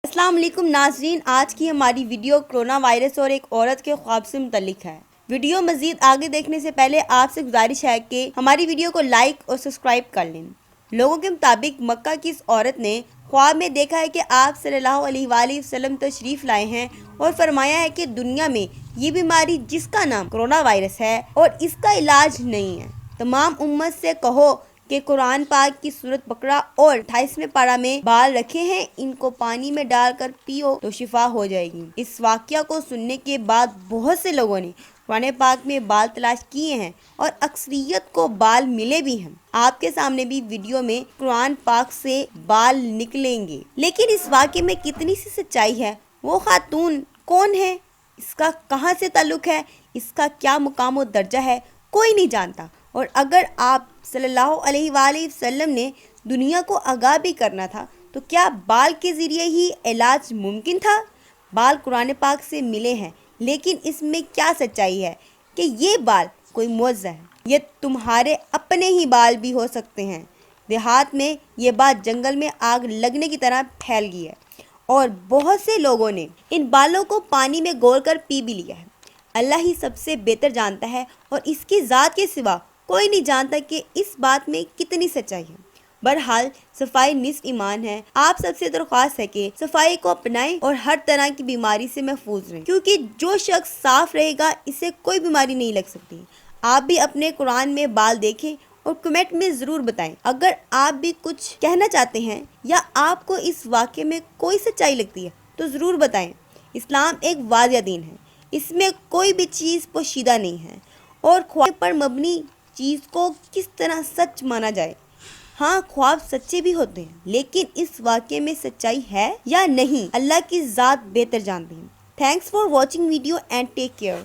अस्सलाम वालेकुम नाज़रीन, आज की हमारी वीडियो कोरोना वायरस और एक औरत के ख्वाब से मुतल्लिक है। वीडियो मज़ीद आगे देखने से पहले आपसे गुजारिश है कि हमारी वीडियो को लाइक और सब्सक्राइब कर लें। लोगों के मुताबिक मक्का की इस औरत ने ख्वाब में देखा है कि आप सल्लल्लाहु अलैहि वसल्लम तशरीफ़ लाए हैं और फरमाया है कि दुनिया में ये बीमारी जिसका नाम कोरोना वायरस है और इसका इलाज नहीं है, तमाम उम्मत से कहो कि कुरान पाक की सूरत बकरा और 28वें पारा में बाल रखे हैं, इनको पानी में डालकर पियो तो शिफा हो जाएगी। इस वाक़या को सुनने के बाद बहुत से लोगों ने कुरान पाक में बाल तलाश किए हैं और अक्सरियत को बाल मिले भी हैं। आपके सामने भी वीडियो में कुरान पाक से बाल निकलेंगे, लेकिन इस वाक़े में कितनी सी सच्चाई है, वो खातून कौन है, इसका कहाँ से ताल्लुक़ है, इसका क्या मुकाम और दर्जा है, कोई नहीं जानता। और अगर आप सल्लल्लाहु अलैहि वसल्लम ने दुनिया को आगाह भी करना था तो क्या बाल के ज़रिए ही इलाज मुमकिन था? बाल कुरान पाक से मिले हैं, लेकिन इसमें क्या सच्चाई है कि ये बाल कोई मुअज्जा है? ये तुम्हारे अपने ही बाल भी हो सकते हैं। देहात में ये बात जंगल में आग लगने की तरह फैल गई है और बहुत से लोगों ने इन बालों को पानी में घोल कर पी भी लिया है। अल्लाह ही सबसे बेहतर जानता है और इसकी ज़ात के सिवा कोई नहीं जानता कि इस बात में कितनी सच्चाई है। बहरहाल सफाई निस्फ ईमान है। आप सबसे दरख्वास्त है कि सफाई को अपनाएं और हर तरह की बीमारी से महफूज रहें, क्योंकि जो शख्स साफ रहेगा इसे कोई बीमारी नहीं लग सकती। आप भी अपने कुरान में बाल देखें और कमेंट में ज़रूर बताएं। अगर आप भी कुछ कहना चाहते हैं या आपको इस वाक़े में कोई सच्चाई लगती है तो ज़रूर बताएं। इस्लाम एक वाज़िह दीन है, इसमें कोई भी चीज़ पोशीदा नहीं है और ख्वाब पर मबनी चीज़ को किस तरह सच माना जाए। हाँ, ख्वाब सच्चे भी होते हैं, लेकिन इस वाक़े में सच्चाई है या नहीं, अल्लाह की ज़ात बेहतर जानती है। Thanks for watching video and take care.